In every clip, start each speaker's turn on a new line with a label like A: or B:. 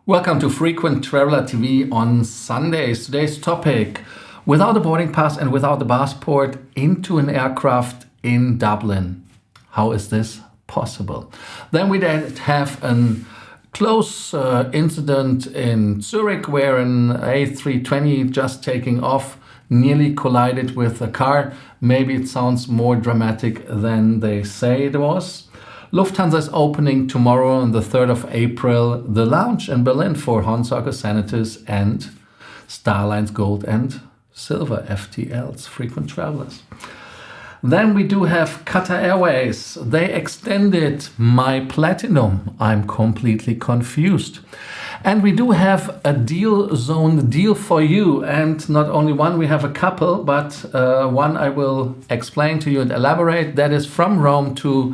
A: Welcome to Frequent Traveler TV on Sundays. Today's topic: without a boarding pass and without a passport into an aircraft in Dublin. How is this possible? Then we have a close incident in Zurich where an A320 just taking off nearly collided with a car. Maybe it sounds more dramatic than they say it was. Lufthansa is opening tomorrow on the 3rd of April the lounge in Berlin for Hornsoccer Senators and Starline's Gold and Silver FTLs, frequent travelers. Then we do have Qatar Airways. They extended my platinum. I'm completely confused. And we do have a deal zone deal for you. And not only one, we have a couple, but one I will explain to you and elaborate. That is from Rome to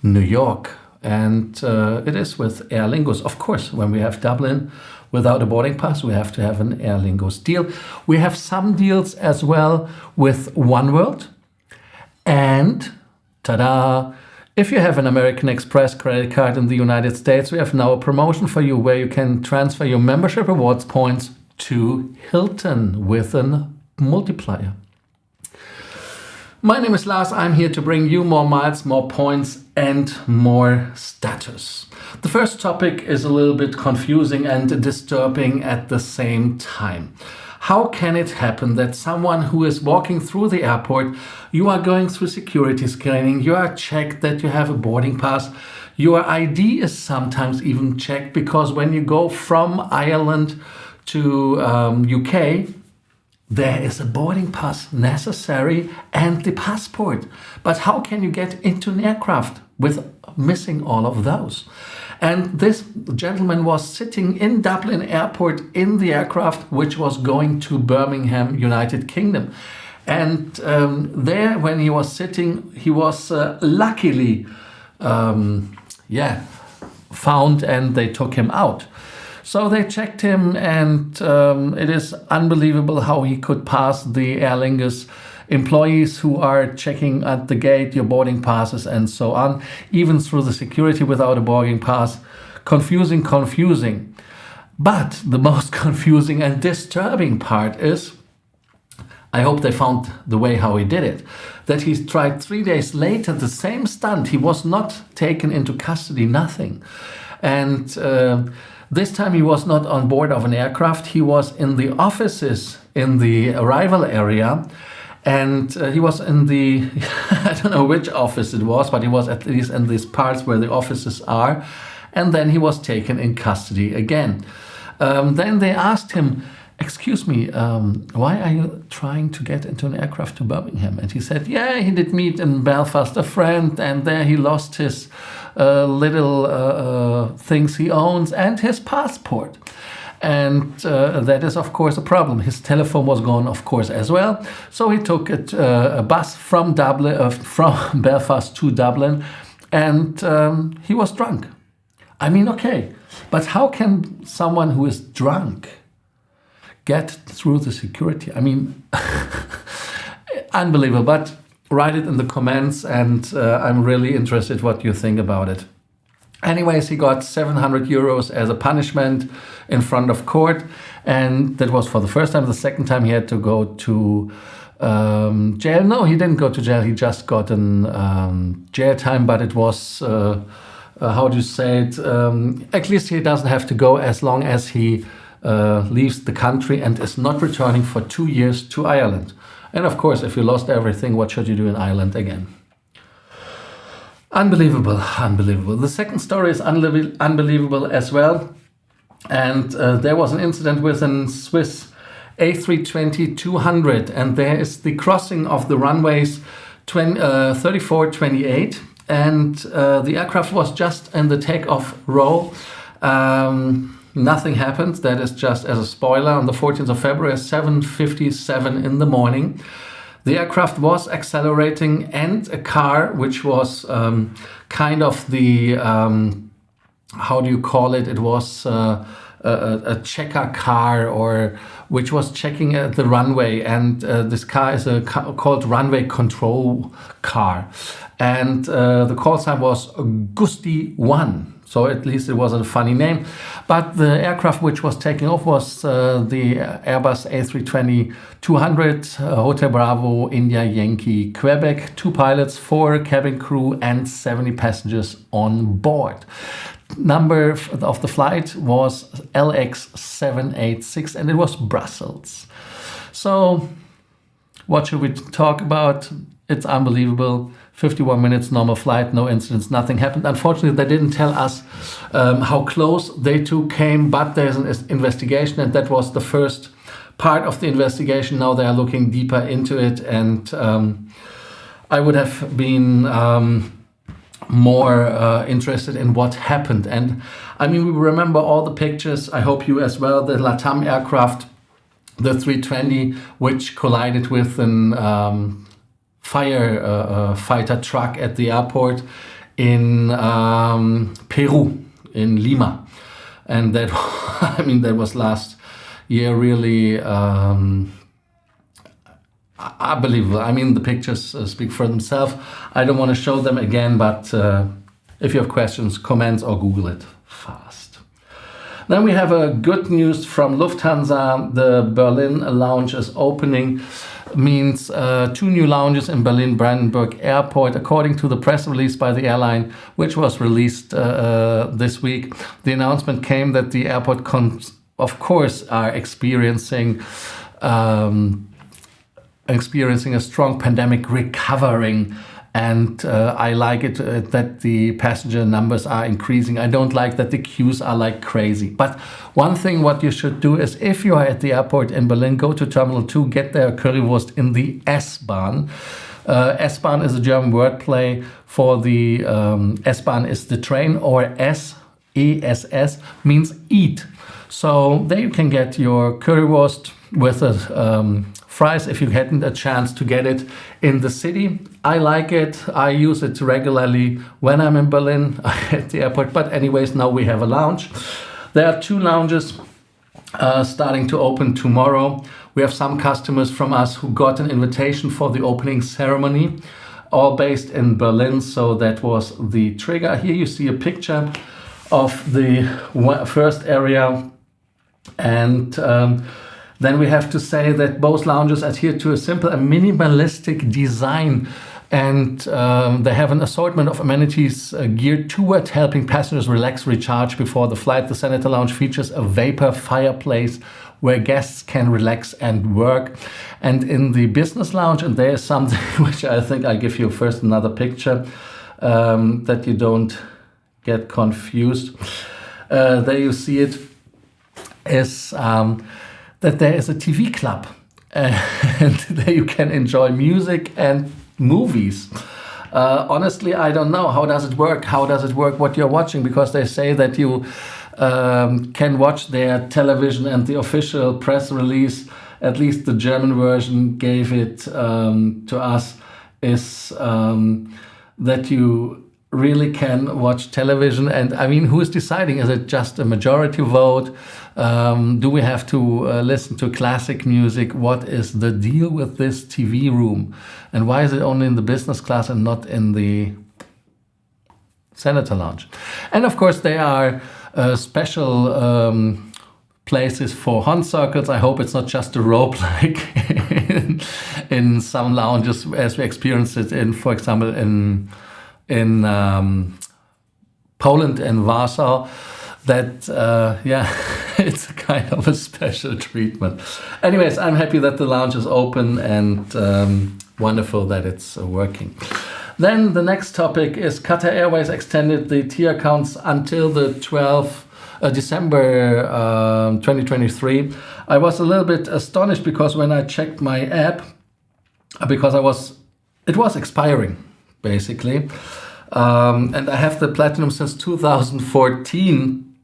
A: New York, and it is with Aer Lingus. Of course, when we have Dublin without a boarding pass, we have to have an Aer Lingus deal. We have some deals as well with oneworld, and ta-da! If you have an American Express credit card in the United States, we have now a promotion for you where you can transfer your membership rewards points to Hilton with a multiplier. My name is Lars. I'm here to bring you more miles, more points, and more status. The first topic is a little bit confusing and disturbing at the same time. How can it happen that someone who is walking through the airport, you are going through security screening, you are checked that you have a boarding pass, your ID is sometimes even checked, because when you go from Ireland to UK, there is a boarding pass necessary and the passport. But how can you get into an aircraft with missing all of those? And this gentleman was sitting in Dublin Airport in the aircraft, which was going to Birmingham, United Kingdom. And there, when he was sitting, he was luckily found, and they took him out. So they checked him, and it is unbelievable how he could pass the Aer Lingus employees who are checking at the gate your boarding passes and so on, even through the security without a boarding pass. Confusing. But the most confusing and disturbing part is, I hope they found the way how he did it, that he tried 3 days later the same stunt. He was not taken into custody, nothing. And this time he was not on board of an aircraft. He was in the offices in the arrival area, and he was in the, I don't know which office it was, but he was at least in these parts where the offices are. And then he was taken in custody again. Then they asked him, excuse me, why are you trying to get into an aircraft to Birmingham? And he said, yeah, he did meet in Belfast a friend, and there he lost his little things he owns and his passport. And that is, of course, a problem. His telephone was gone, of course, as well. So he took a bus from from Belfast to Dublin, and he was drunk. I mean, okay, but how can someone who is drunk get through the security? I mean, unbelievable. But write it in the comments, and I'm really interested what you think about it. Anyways, he got 700 euros as a punishment in front of court, and that was for the first time. The second time he had to go to jail. No, he didn't go to jail. He just got an jail time, but it was, how do you say it? At least he doesn't have to go as long as he leaves the country and is not returning for 2 years to Ireland. And of course, if you lost everything, what should you do in Ireland again? Unbelievable. The second story is unbelievable as well. And there was an incident with a Swiss A320-200, and there is the crossing of the runways 34-28, and the aircraft was just in the takeoff row. Nothing happened. That is just as a spoiler. On the 14th of February, 7:57 in the morning, the aircraft was accelerating, and a car, which was kind of the, how do you call it? It was a checker car, or which was checking the runway, and this car is called runway control car, and the call sign was Gusti 1. So at least it was a funny name. But the aircraft which was taking off was the Airbus A320-200, Hotel Bravo, India, Yankee, Quebec. 2 pilots, 4 cabin crew, and 70 passengers on board. Number of the flight was LX786, and it was Brussels. So what should we talk about? It's unbelievable. 51 minutes, normal flight, no incidents, nothing happened. Unfortunately, they didn't tell us how close they two came, but there's an investigation, and that was the first part of the investigation. Now they are looking deeper into it, and I would have been more interested in what happened. And I mean, we remember all the pictures, I hope you as well, the LATAM aircraft, the 320, which collided with an firefighter truck at the airport in Peru, in Lima. And that, I mean, that was last year, really unbelievable. I mean, the pictures speak for themselves. I don't want to show them again, but if you have questions, comments or Google it fast. Then we have a good news from Lufthansa. The Berlin lounge is opening. Means 2 new lounges in Berlin-Brandenburg Airport, according to the press release by the airline, which was released this week. The announcement came that the airport, of course, are experiencing a strong pandemic recovering. And I like it that the passenger numbers are increasing. I don't like that the queues are like crazy. But one thing what you should do is, if you are at the airport in Berlin, go to Terminal 2, get their currywurst in the S-Bahn. S-Bahn is a German wordplay for the S-Bahn is the train, or S-E-S-S means eat. So there you can get your currywurst with a fries if you hadn't a chance to get it in the city. I like it. I use it regularly when I'm in Berlin at the airport. But anyways, now we have a lounge. There are 2 lounges starting to open tomorrow. We have some customers from us who got an invitation for the opening ceremony, all based in Berlin. So that was the trigger. Here you see a picture of the first area, and then we have to say that both lounges adhere to a simple and minimalistic design, and they have an assortment of amenities geared toward helping passengers relax, recharge before the flight. The Senator Lounge features a vapor fireplace where guests can relax and work. And in the Business Lounge, and there is something which I think I give you first another picture that you don't get confused. There you see it, is that there is a TV club, and there you can enjoy music and movies. Honestly, I don't know. How does it work? How does it work what you're watching? Because they say that you can watch their television, and the official press release, at least the German version gave it to us, is that you really can watch television. And I mean, who is deciding? Is it just a majority vote? Do we have to listen to classic music? What is the deal with this TV room? And why is it only in the business class and not in the Senator Lounge? And of course, there are special places for horn circles. I hope it's not just a rope like in some lounges, as we experienced it in, for example, in Poland and Warsaw, that it's a kind of a special treatment. Anyways, I'm happy that the lounge is open, and wonderful that it's working. Then the next topic is Qatar Airways extended the tier counts until the 12th December 2023. I was a little bit astonished because when I checked my app, because it was expiring basically. And I have the Platinum since 2014.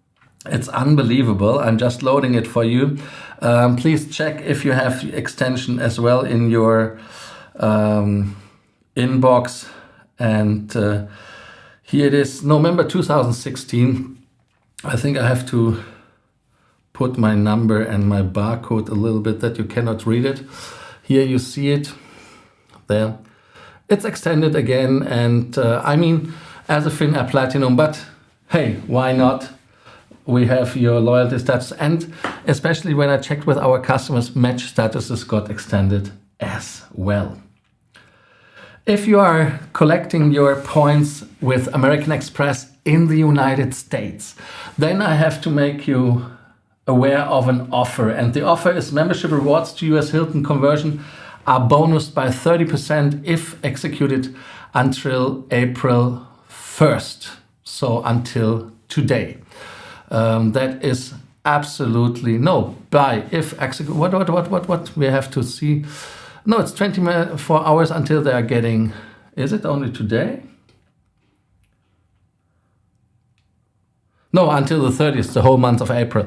A: It's unbelievable. I'm just loading it for you. Please check if you have extension as well in your inbox. And here it is, November 2016. I think I have to put my number and my barcode a little bit that you cannot read it. Here you see it. There. It's extended again, and I mean, as a Finnair Platinum, but hey, why not? We have your loyalty status, and especially when I checked with our customers, match statuses got extended as well. If you are collecting your points with American Express in the United States, then I have to make you aware of an offer. And the offer is membership rewards to US Hilton conversion are bonused by 30% if executed until April 1st. So until today. That is absolutely what we have to see. No, it's 24 hours until they are getting. Is it only today? No, until the 30th, the whole month of April.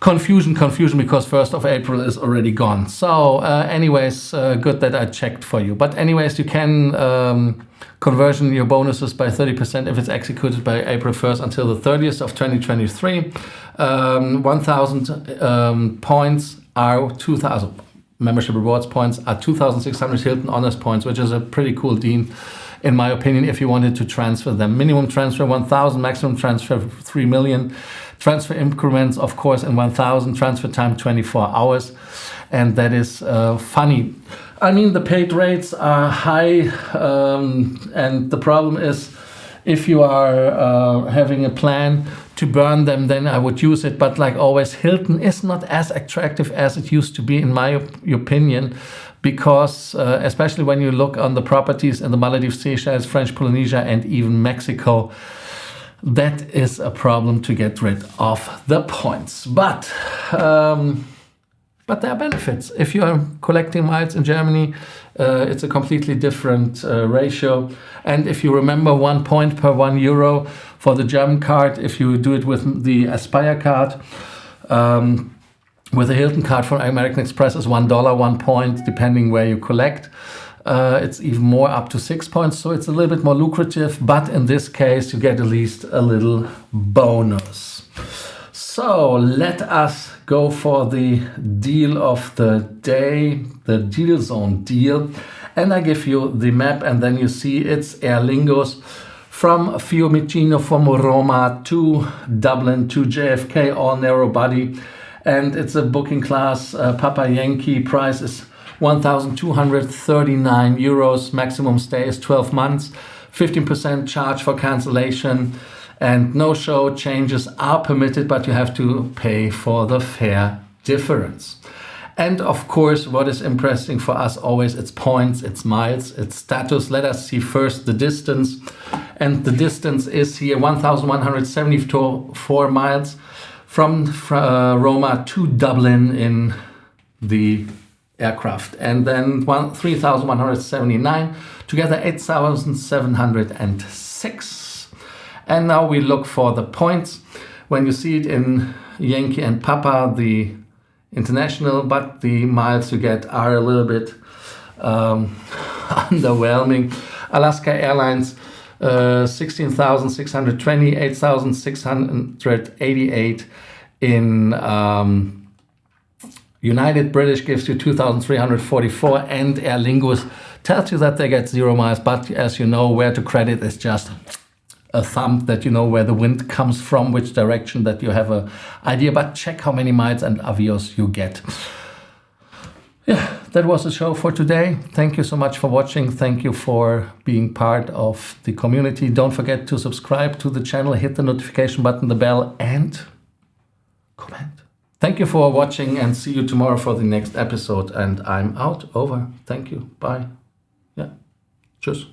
A: Confusion, because 1st of April is already gone. So anyways, good that I checked for you. But anyways, you can conversion your bonuses by 30% if it's executed by April 1st until the 30th of 2023. 1,000 points are 2,000. Membership rewards points are 2,600 Hilton Honors points, which is a pretty cool deal, in my opinion, if you wanted to transfer them. Minimum transfer 1,000, maximum transfer 3 million. Transfer increments, of course, in 1,000. Transfer time 24 hours. And that is funny. I mean, the paid rates are high. And the problem is, if you are having a plan to burn them, then I would use it. But like always, Hilton is not as attractive as it used to be, in my opinion, because especially when you look on the properties in the Maldives, Seychelles, French Polynesia, and even Mexico, that is a problem to get rid of the points. But there are benefits. If you are collecting miles in Germany, it's a completely different ratio. And if you remember, 1 point per €1 for the German card, if you do it with the Aspire card, with a Hilton card from American Express is $1, 1 point, depending where you collect. It's even more, up to 6 points. So it's a little bit more lucrative. But in this case, you get at least a little bonus. So let us go for the deal of the day, the deal zone deal. And I give you the map, and then you see it's Aer Lingus from Fiumicino, from Roma to Dublin to JFK, all narrow body. And it's a booking class, Papa Yankee. Price is €1,239. Maximum stay is 12 months. 15% charge for cancellation. And no-show changes are permitted, but you have to pay for the fare difference. And of course, what is interesting for us always, it's points, it's miles, it's status. Let us see first the distance. And the distance is here 1,174 miles from Roma to Dublin in the aircraft. And then 3,179, together 8,706. And now we look for the points. When you see it in Yankee and Papa, the international, but the miles you get are a little bit underwhelming. Alaska Airlines, 16,620, 8,688 in United. British gives you 2,344, and Aer Lingus tells you that they get 0 miles, but as you know, where to credit is just a thumb, that you know where the wind comes from, which direction, that you have an idea, but check how many miles and avios you get. Yeah, that was the show for today. Thank you so much for watching. Thank you for being part of the community. Don't forget to subscribe to the channel, hit the notification button, the bell, and comment. Thank you for watching, and see you tomorrow for the next episode. And I'm out. Over. Thank you. Bye. Yeah. Tschüss.